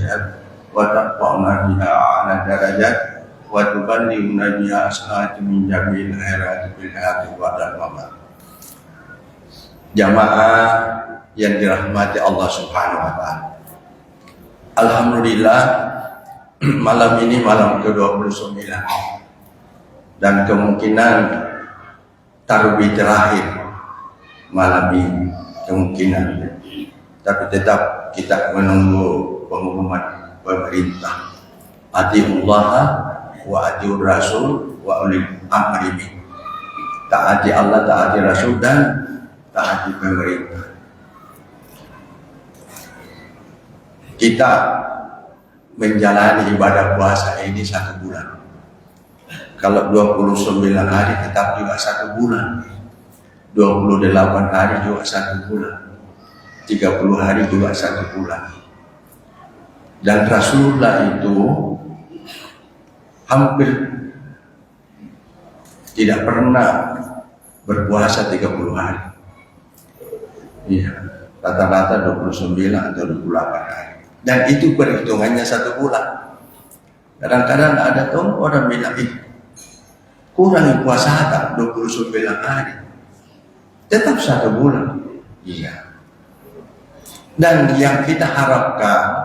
hajat wa taqwana biha ala darajat wa tuballighuna biha as'ati min jamil khairati bil hayati wa dal mamat. Jamaah yang dirahmati Allah Subhanahu wa taala. Alhamdulillah, malam ini malam ke-29 dan kemungkinan tarawih terakhir malam ini kemungkinan, tapi tetap kita menunggu pengumuman pemerintah. Atiullah wa atiur rasul wa ulil amri minkum. Taati Allah, taati Rasul, dan taati pemerintah. Kita menjalani ibadah puasa ini 1 bulan. Kalau 29 hari tetap juga 1 bulan. 28 hari juga 1 bulan. 30 hari juga 1 bulan. Dan Rasulullah itu hampir tidak pernah berpuasa 30 hari. Iya, rata-rata 29 atau 28 hari. Dan itu perhitungannya 1 bulan. Kadang-kadang ada tuh orang bilang, kurang puasa tak 29 hari. Tetap 1 bulan. Iya. Dan yang kita harapkan,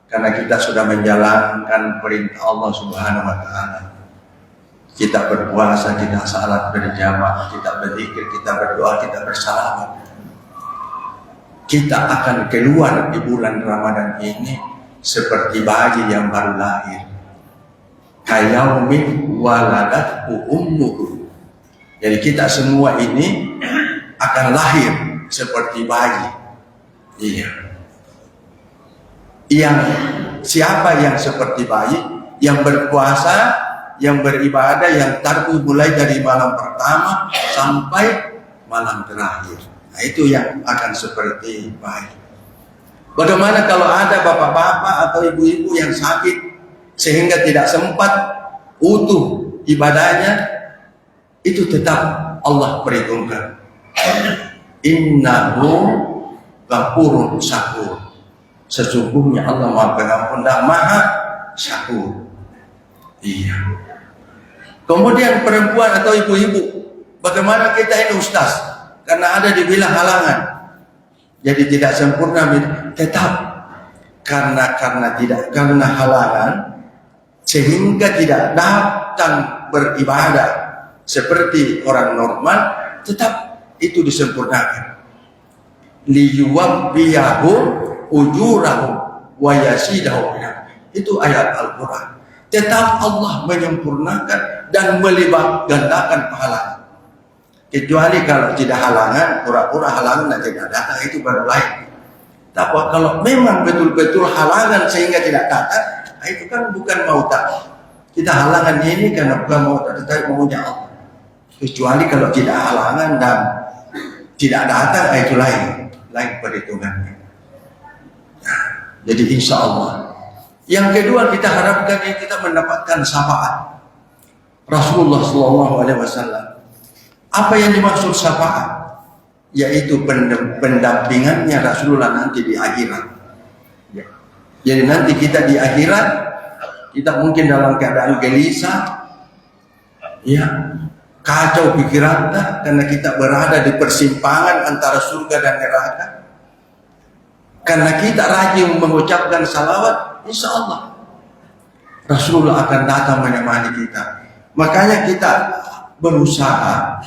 karena kita sudah menjalankan perintah Allah Subhanahu wa taala, kita berpuasa, kita salat berjamaah, kita berzikir, kita berdoa, kita bersalawat, kita akan keluar di bulan Ramadan ini seperti bayi yang baru lahir. Kayaumin waladathu ummuhu. Jadi kita semua ini akan lahir seperti bayi. Iya. Siapa yang seperti bayi, yang berpuasa, yang beribadah, yang tarku mulai dari malam pertama sampai malam terakhir. Nah, itu yang akan seperti bayi. Bagaimana kalau ada bapak-bapak atau ibu-ibu yang sakit sehingga tidak sempat utuh ibadahnya, itu tetap Allah perhitungkan. Innahu ghafurun syakur. Sesungguhnya Allah Maha Pengampun dan Maha Syakur. Iya. Kemudian perempuan atau ibu-ibu, bagaimana kita ini ustaz? Karena ada dibilang halangan, jadi tidak sempurna, tetap karena halangan sehingga tidak datang beribadah seperti orang normal, tetap itu disempurnakan. Liyuwabbiyahum ujurahum wa yasidahum. Itu ayat Al-Quran. Tetap Allah menyempurnakan dan melipat gandakan pahalanya. Kecuali kalau tidak halangan, pura-pura halangan dan tidak datang, itu baru lain. Tapi kalau memang betul-betul halangan sehingga tidak datang, itu kan bukan mau tak. Kita halangan ini karena bukan mau tak, tetapi maunya Allah. Kecuali kalau tidak halangan dan tidak datang, itu lain perhitungannya. Nah, jadi insya Allah. Yang kedua kita harapkan kita mendapatkan syafaat Rasulullah SAW. Apa yang dimaksud syafaat? Yaitu pendampingannya Rasulullah nanti di akhirat. Jadi nanti kita di akhirat, kita mungkin dalam keadaan gelisah, ya, kacau pikiran kita, karena kita berada di persimpangan antara surga dan neraka. Karena kita rajin mengucapkan salawat, insya Allah Rasulullah akan datang menemani kita. Makanya kita berusaha.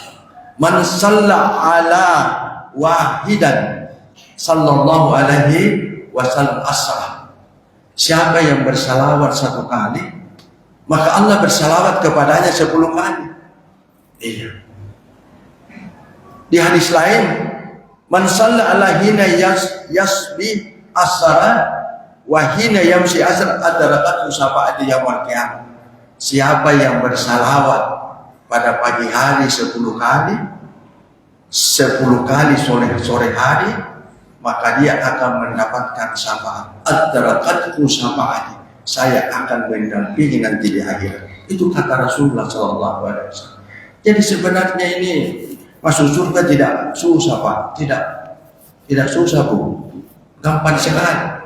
Man shalla ala wahidan sallallahu alaihi wasallam asra. Siapa yang bersalawat 1 kali, maka Allah bersalawat kepadanya 10 kali. Iya. Di hadis lain, man shalla ala hina yasbi asra wa hina yamsi asra adrakat syafaati yaumil qiyamah. Siapa yang bersalawat pada pagi hari 10 kali, 10 kali sore hari, maka dia akan mendapatkan syafaat. Adrakatku syafaati, saya akan mendampingi nanti di akhirat. Itu kata Rasulullah SAW. Jadi sebenarnya ini masuk surga tidak susah, Pak. Tidak susah, Bu. Gampang sekali.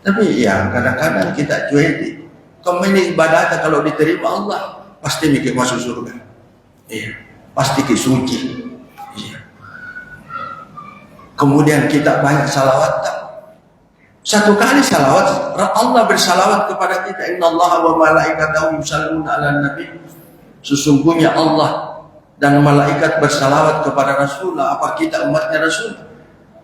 Tapi ya kadang-kadang kita cueki. Kamu ini ibadah kalau diterima Allah pasti mikir masuk surga. Iya, pasti suci. Iya. Kemudian kita banyak salawat. Satu kali salawat, Allah bersalawat kepada kita. Innallaha wa malaikatahu yusholluna 'alan nabi. Sesungguhnya Allah dan malaikat bersalawat kepada Rasulullah. Apa kita umatnya Rasul?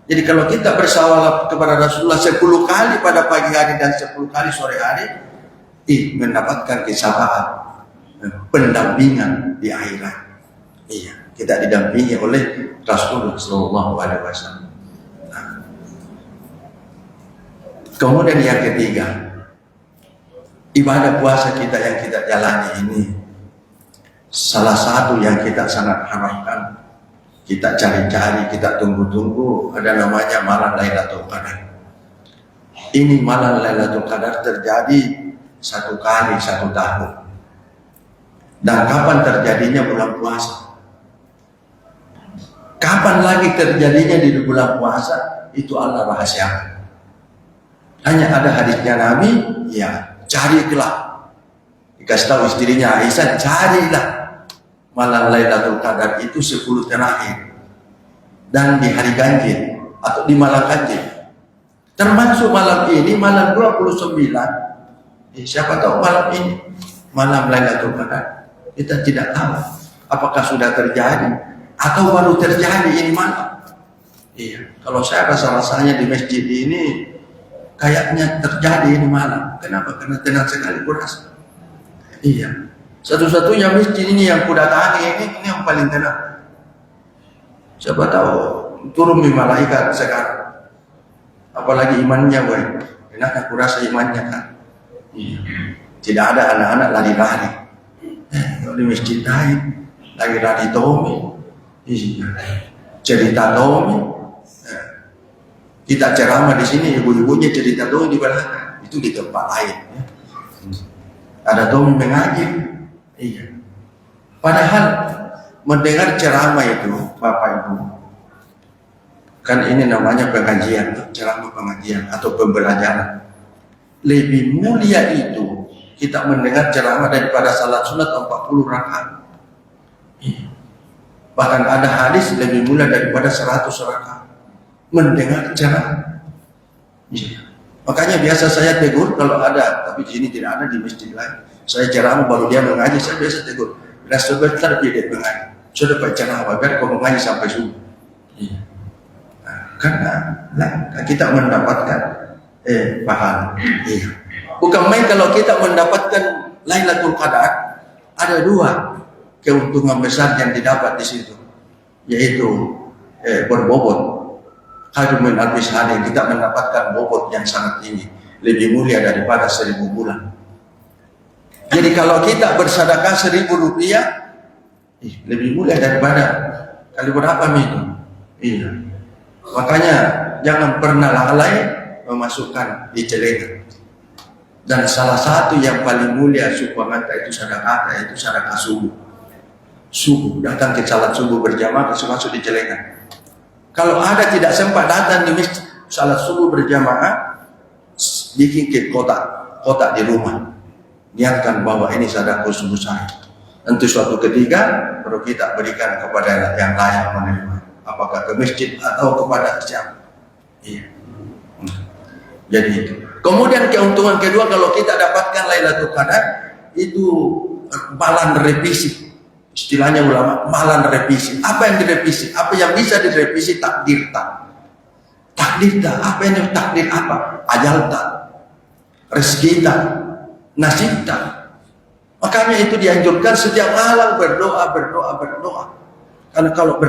Jadi kalau kita bersalawat kepada Rasulullah 10 kali pada pagi hari dan 10 kali sore hari, mendapatkan kesabaran, pendampingan di akhirat. Iya, kita didampingi oleh Rasulullah Shallallahu Alaihi Wasallam. Kemudian yang ketiga, ibadah puasa kita yang kita jalani ini, salah satu yang kita sangat harapkan, kita cari-cari, kita tunggu-tunggu, ada namanya malam Lailatul Qadar. Ini malam Lailatul Qadar terjadi 1 kali 1 tahun. Dan kapan terjadinya? Bulan puasa. Kapan lagi terjadinya di bulan puasa? Itu Allah rahasiakan. Hanya ada hadisnya Nabi, ya carilah. Dikasih tahu istrinya Aisyah, carilah malam Lailatul Qadar itu 10 terakhir. Dan di hari ganjil atau di malam ganjil. Termasuk malam ini, malam 29. Siapa tahu malam ini, malam Lailatul Qadar. Kita tidak tahu apakah sudah terjadi atau baru terjadi ini malam. Iya, kalau saya rasa-rasanya di masjid ini kayaknya terjadi ini malam. Kenapa? Karena tenang sekali kurasa. Iya. Satu-satunya masjid ini yang kudatangi ini yang paling tenang. Siapa tahu turun di malaikat sekarang. Apalagi imannya, boy. Enak aku rasa imannya kan. Iya. Tidak ada anak-anak lari-lari. Kalau di masjid lain lari-lari Tommy. Iya. Cerita Tommy. Kita ceramah di sini, ibu-ibunya cerita Tommy di belakang. Itu di tempat lain. Ya. Ada Tommy mengaji. Iya. Padahal mendengar ceramah itu, Bapak Ibu, kan ini namanya pengajian, ceramah pengajian atau pembelajaran. Lebih mulia itu kita mendengar ceramah daripada salat sunat 40 rakaat. Iya. Bahkan ada hadis lebih mulia daripada 100 rakaat. Mendengar ceramah. Iya. Makanya biasa saya tegur kalau ada, tapi di sini tidak ada, di masjid lain. Saya ceramah baru dia mengaji, saya biasa tegur. Bila sebentar dia mengaji, sudah Pak ceramah, biar kau mengaji sampai subuh. Iya. Nah, karena kita mendapatkan pahala. Iya. Bukan main kalau kita mendapatkan Lailatul Qadar, ada 2 keuntungan besar yang didapat di situ, yaitu berbobot. Khairun min alfi syahr, kita mendapatkan bobot yang sangat tinggi, lebih mulia daripada 1000 bulan. Jadi kalau kita bersedekah 1000 rupiah, lebih mulia daripada kali berapa itu? Iya. Makanya jangan pernah lalai memasukkan di celengan. Dan salah satu yang paling mulia supamanta itu sedekah, yaitu sedekah subuh. Subuh datang ke salat subuh berjamaah, masuk di celengan. Kalau ada tidak sempat datang di masjid salat subuh berjamaah, bikin ke kotak di rumah. Niatkan bahwa ini sedekah subuh saya. Nanti suatu ketika baru kita berikan kepada yang layak menerima. Apakah ke masjid atau kepada siapa? Iya. Jadi itu. Kemudian keuntungan kedua kalau kita dapatkan Lailatul Qadar itu malam revisi. Istilahnya ulama malam revisi. Apa yang direvisi? Apa yang bisa direvisi? Takdir tak. Takdir tak. Apa yang takdir apa? Ajal tak. Rezeki tak. Nasib tak. Makanya itu dianjurkan setiap malam berdoa. Karena kalau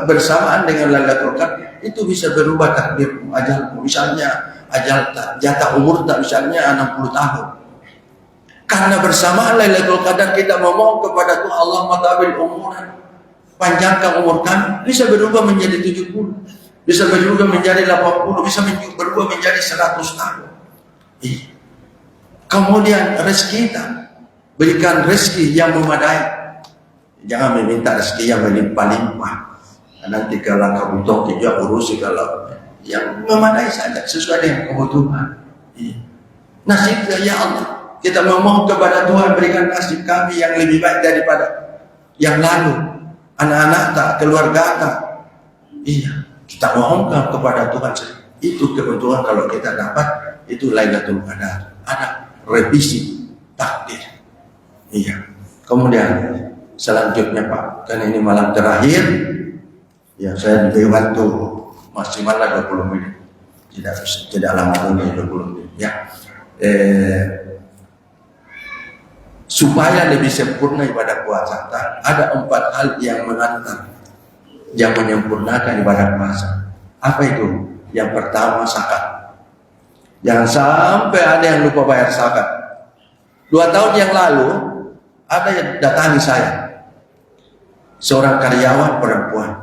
bersamaan dengan Lailatul Qadar itu bisa berubah takdir ajal. Misalnya ajal tak, jatah umur tak, misalnya 60 tahun. Karena bersamaan Lailatul Qadar kita memohon kepada Tuhan, Allah matabil umuran, panjangkan umur kami, bisa berubah menjadi 70, bisa berubah menjadi 80, bisa berubah menjadi 100 tahun. Kemudian rezeki kita, berikan rezeki yang memadai. Jangan meminta rezeki yang melimpah-limpah. Nanti kalau kamu toki juga urusi, kalau yang memadai saja sesuai dengan kebutuhan. Iya. Nasib ya Allah, kita memohon kepada Tuhan berikan nasib kami yang lebih baik daripada yang lalu. Anak-anak tak, keluarga tak. Iya, kita mohonkan kepada Tuhan. Itu kebetulan kalau kita dapat itu Lailatul Qadar. Ada revisi takdir. Iya. Kemudian selanjutnya Pak, karena ini malam terakhir, ya saya diberi waktu maksimalnya 20 menit. Tidak lama ini 20 menit. Ya. Supaya lebih sempurna ibadah puasa, ada 4 hal yang mengantar, yang menyempurnakan ibadah puasa. Apa itu? Yang pertama zakat. Jangan sampai ada yang lupa bayar zakat. 2 tahun yang lalu ada yang datangi saya, seorang karyawan perempuan,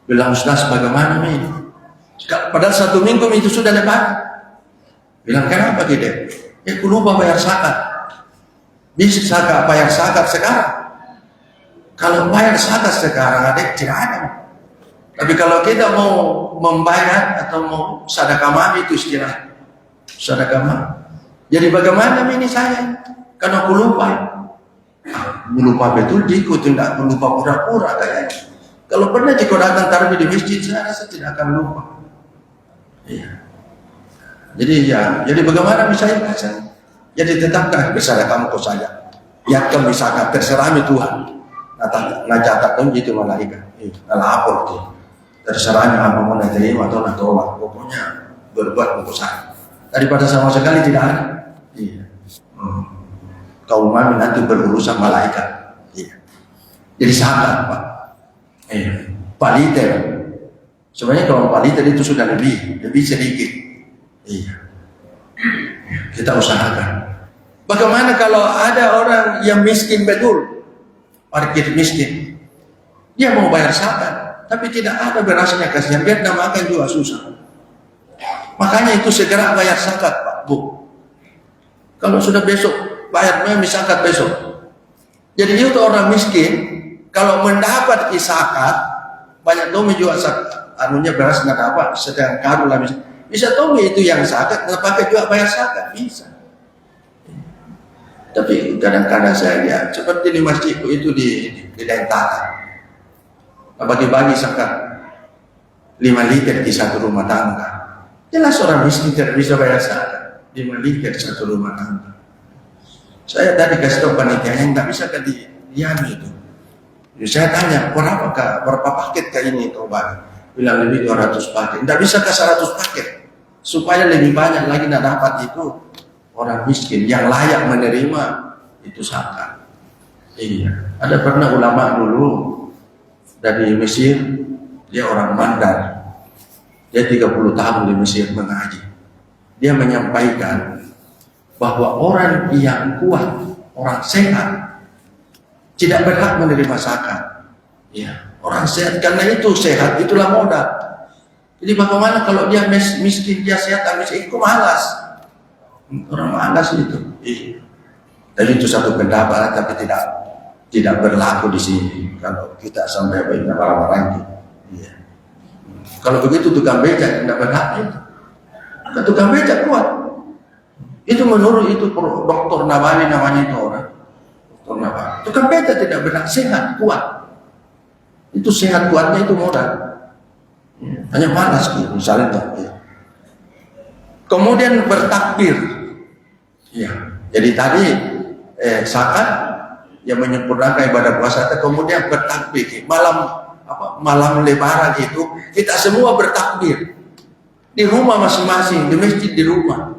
bilang, Ustaz bagaimana ini? Padahal 1 minggu itu sudah lebaran. Bilang, kenapa gitu? Ya aku lupa bayar zakat. Bisa zakat, bayar zakat sekarang. Kalau bayar zakat sekarang adik tidak ada. Tapi kalau kita mau membayar atau mau sedekah mami itu istilah sedekah mami. Jadi bagaimana ini saya? Karena aku lupa. Aku lupa betul, Diko tidak lupa pura-pura kayaknya. Kalau pernah Diko datang taruh di masjid, saya rasa tidak akan lupa. Iya. Jadi bagaimana misalnya? Jadi tetapkan bersama kamu kau saja. Ya kamu misalkan terserah Tuhan. Nah catat kamu itu malaikat. Nah lapor tuh. Terserahnya apa mau terima atau nak tolak. Pokoknya berbuat untuk saya. Daripada sama sekali tidak ada. Iya. Kaum mami nanti berurusan malaikat. Iya. Jadi sangat Pak. Paliter. Sebenarnya kalau paliter itu sudah lebih sedikit. Iya. Kita usahakan. Bagaimana kalau ada orang yang miskin betul, parkir miskin, dia mau bayar zakat, tapi tidak ada berasnya kasihan, dia tidak makan juga susah. Makanya itu segera bayar zakat Pak, Bu. Kalau sudah besok bayarnya zakat besok. Jadi itu orang miskin, kalau mendapat zakat, banyak domi juga anunya beras nggak dapat, sedang kadu lah bisa tahu itu yang zakat, nggak pakai juga bayar zakat, bisa. Tapi kadang-kadang saya lihat seperti di masjidku itu di Dentata, bagi-bagi zakat 5 liter di satu rumah tangga. Jelas orang miskin tidak bisa bayar zakat 5 liter satu rumah tangga. Saya tadi kasih tahu panitianya nggak bisa ke diam itu. Jadi saya tanya berapa paket ke ini kau bagi? Bilang lebih 200 paket. Nggak bisa ke 100 paket supaya lebih banyak lagi tidak dapat itu. Orang miskin yang layak menerima itu zakat. Iya. Ada pernah ulama dulu dari Mesir, dia orang Mandar. Dia 30 tahun di Mesir mengaji. Dia menyampaikan bahwa orang yang kuat, orang sehat, tidak berhak menerima zakat. Iya. Orang sehat karena itu sehat itulah modal. Jadi bagaimana kalau dia miskin, dia sehat, miskin, itu malas. Orang malas itu. Iya. Tapi itu satu pendapat, tapi tidak berlaku di sini. Kalau kita sampai banyak orang-orang itu. Iya. Kalau begitu tukang becak tidak berhak itu. Tukang becak kuat. Itu menurut itu Dr. Nabali namanya itu orang. Dr. Nabali. Tukang becak tidak berhak, sehat, kuat. Itu sehat kuatnya itu modal. Iya. Hanya malas gitu, misalnya. Iya. Kemudian bertakbir. Ya, jadi tadi zakat yang menyempurnakan ibadah puasa, kemudian bertakbir. Malam lebaran itu kita semua bertakbir di rumah masing-masing, di masjid di rumah.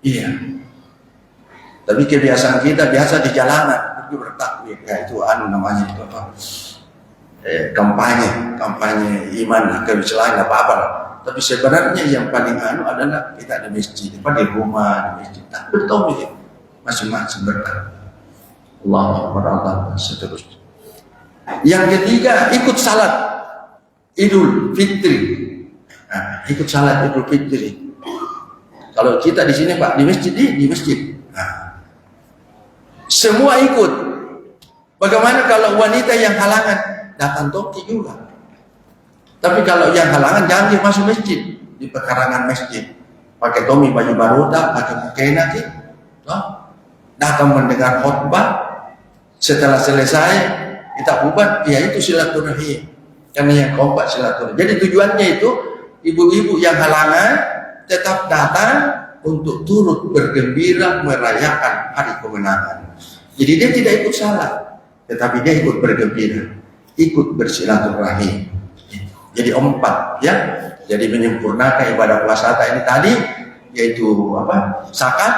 Iya. Tapi kebiasaan kita biasa di jalanan pergi bertakbir. Ya itu namanya itu apa? Kampanye iman, kebiasaan apa-apa lah. Tapi sebenarnya yang paling adalah kita di masjid, di rumah, di masjid. Tak bertauhid masing-masing bertakbir. Allahu Akbar, Allah seterusnya. Yang ketiga, ikut salat Idul Fitri. Nah, ikut salat Idul Fitri. Kalau kita di sini Pak, di masjid. Nah, semua ikut. Bagaimana kalau wanita yang halangan datang toki juga? Tapi kalau yang halangan jangan dia masuk masjid, di pekarangan masjid. pakai tomi baju baruta, pakai mukena datang mendengar khutbah, setelah selesai kita bubar, ya itu silaturahim. Karena yang keempat silaturahim. Jadi tujuannya itu ibu-ibu yang halangan tetap datang untuk turut bergembira merayakan hari kemenangan. Jadi dia tidak ikut salat, tetapi dia ikut bergembira, ikut bersilaturahim. Jadi 4 ya. Jadi menyempurnakan ibadah puasa ini tadi, yaitu zakat,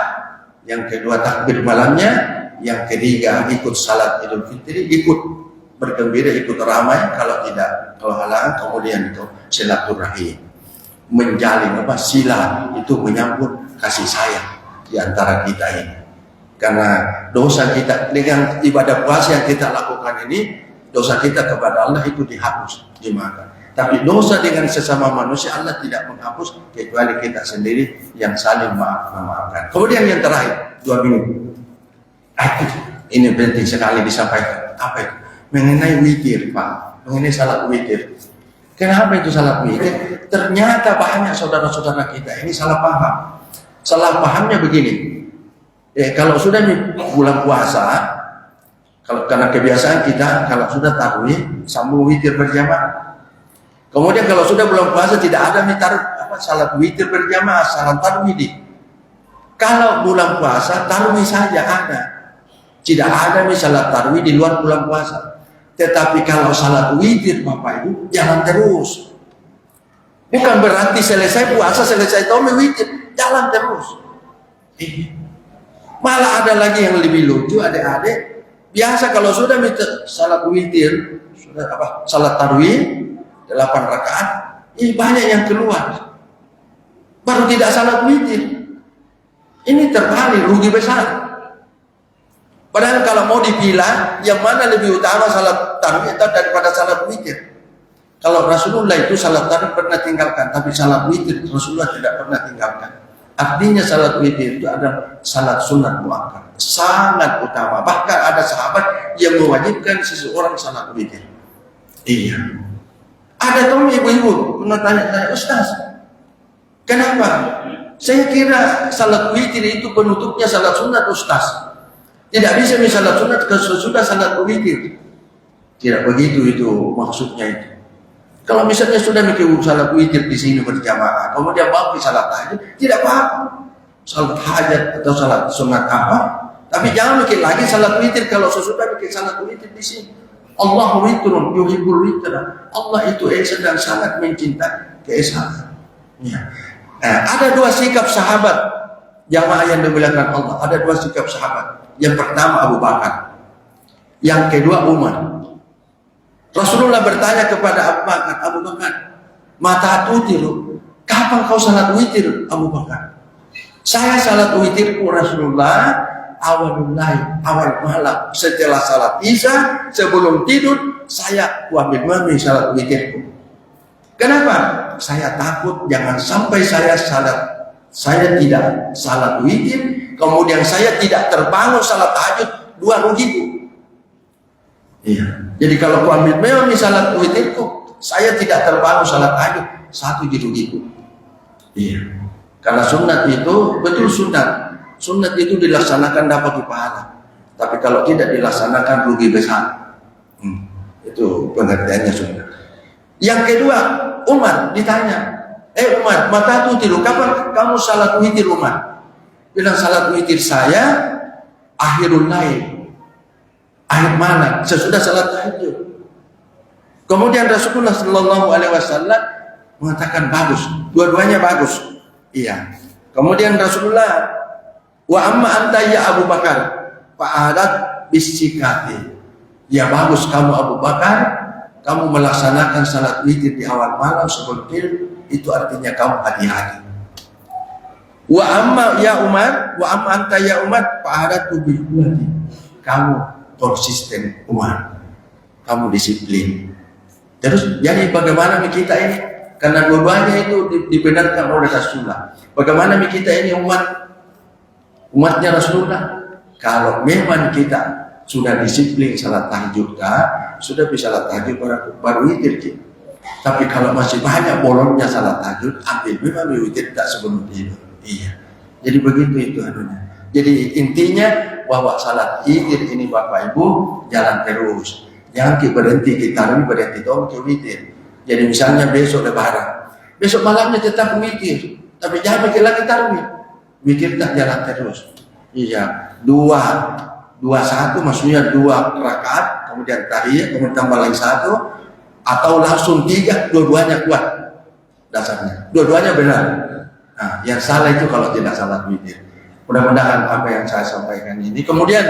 yang kedua takbir malamnya, yang ketiga ikut salat Idul Fitri, ikut bergembira, ikut ramai, kalau halangan kemudian itu silaturahim, menjalin sila, itu menyambut kasih sayang di antara kita ini. Karena dosa kita dengan ibadah puasa yang kita lakukan ini, dosa kita kepada Allah itu dihapus, dimaafkan. Tapi dosa dengan sesama manusia Allah tidak menghapus kecuali kita sendiri yang saling memaafkan. Kemudian yang terakhir 2 minit. Ini penting sekali disampaikan. Apa itu? Mengenai witir, Pak. Mengenai salat witir. Kenapa itu salat witir? Ternyata banyak saudara-saudara kita ini salah paham. Salah pahamnya begini. Kalau sudah bulan puasa, karena kebiasaan kita kalau sudah tarawih sambung witir berjamaah. Kemudian kalau sudah bulan puasa tidak ada salat witir berjamaah, salat tarawih. Kalau bulan puasa tarawih saja ada. Tidak ada salat tarawih di luar bulan puasa. Tetapi kalau salat witir Bapak Ibu jalan terus. Bukan berarti selesai puasa, selesai tarawih witir, jalan terus. Malah ada lagi yang lebih lucu, adik-adik. Biasa kalau sudah salat witir, sudah salat tarawih 8 rakaat, banyak yang keluar. Baru tidak salat witir. Ini terbalik, rugi besar. Padahal kalau mau dipilah, yang mana lebih utama salat tarawih atau daripada salat witir? Kalau Rasulullah itu salat tarawih pernah tinggalkan, tapi salat witir Rasulullah tidak pernah tinggalkan. Artinya salat witir itu adalah salat sunat muakkad, sangat utama. Bahkan ada sahabat yang mewajibkan seseorang salat witir. Iya. Ada tahu ibu-ibu pernah tanya, Ustaz, kenapa? Saya kira salat witir itu penutupnya salat sunat, Ustaz. Tidak bisa salat sunat sesudah salat witir. Tidak begitu itu maksudnya itu. Kalau misalnya sudah mikir salat witir di sini berjamaah, kemudian mau salat tahajud, tidak apa-apa. Salat hajat atau salat sunat apa? Tapi jangan mikir lagi salat witir kalau sesudah mikir salat witir di sini. Allah witrun yuhibbul witra. Allah itu esa dan sangat mencintai keesaan. Ya. Ada 2 sikap sahabat jamaah yang dimuliakan Allah. Ada 2 sikap sahabat. Yang pertama Abu Bakar, yang kedua Umar. Rasulullah bertanya kepada Abu Bakar, mata tutiru, kapan kau salat witir Abu Bakar? Saya salat witirku Rasulullah awal malam, setelah salat isya, sebelum tidur saya ambil mami salat witirku. Kenapa? Saya takut jangan sampai saya tidak salat witir, kemudian saya tidak terbangun salat tahajud, 2 rugiku. Iya. Jadi kalau aku ambil mami salat witirku, saya tidak terbangun salat tahajud, 1 rugiku. Iya. Karena sunat itu betul sunat. Sunat itu dilaksanakan dapat pahala. Tapi kalau tidak dilaksanakan rugi besar. Itu pengertiannya sunat. Yang kedua, Umar ditanya, Umar, mata tutiru, kapan kamu salat witir Umar? Bilang salat witir saya akhirul lail, akhir malam, sesudah salat tahajud. Kemudian Rasulullah Shallallahu Alaihi Wasallam mengatakan bagus, dua-duanya bagus. Iya. Kemudian Rasulullah, wa amma anta ya Abu Bakar fa'adat bisikati. Ya bagus kamu Abu Bakar, kamu melaksanakan salat witir di awal malam sebelum tidur, itu artinya kamu hati-hati. Wa amma ya Umar, wa amma anta ya Umar fa'adat bil quwwati. Kamu konsisten Umar, kamu disiplin. Terus jadi bagaimana kita ini? Karena dua-duanya itu dibenarkan oleh Rasulullah. Bagaimana kita ini umatnya Rasulullah? Kalau memang kita sudah disiplin salat tahajud, sudah bisa salat tahajud baru witir kita. Tapi kalau masih banyak bolongnya salat tahajud, ambil memang witir tak sebelum tidur. Iya. Jadi begitu itu anunya. Jadi intinya bahwa salat witir ini Bapak Ibu jalan terus. Jangan kita berhenti kita berhenti dong ke witir. Jadi misalnya besok lebaran, besok malamnya tetap witir, tapi jangan bikin lagi tarawih. Witir tak jalan terus. Iya, dua satu maksudnya 2 rakaat, kemudian tahiyat, kemudian tambah lagi 1, atau langsung 3, dua-duanya kuat dasarnya, dua-duanya benar. Nah, yang salah itu kalau tidak salat witir. Mudah-mudahan apa yang saya sampaikan ini. Kemudian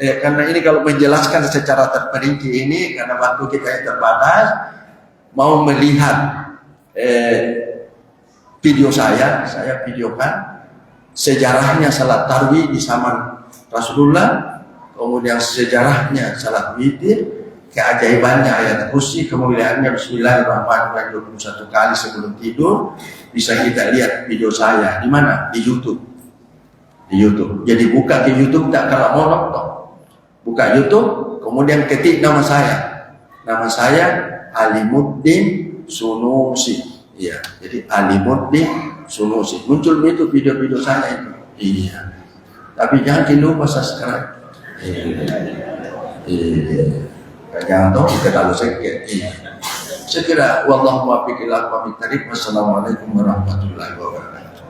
karena ini kalau menjelaskan secara terperinci ini, karena waktu kita yang terbatas, mau melihat video saya videokan sejarahnya salat tarawih di zaman Rasulullah, kemudian sejarahnya salat witir, keajaibannya ayat kursi, kemuliaannya Bismillahirrahmanirrahim 21 kali sebelum tidur. Bisa kita lihat video saya di mana? Di YouTube. Di YouTube. Jadi buka di YouTube tak kalau mau nonton. Buka YouTube, kemudian ketik nama saya. Nama saya Alimuddin Sunusi. Iya, jadi Alimuddin Sunusi. Muncul itu video-video saya itu. Iya. Tapi jangan lupa subscribe. Jangan tahu kita kalau sakit. Iya. Sekira wallahu muwaffiq ila aqwamit thariq. Wassalamualaikum warahmatullahi wabarakatuh.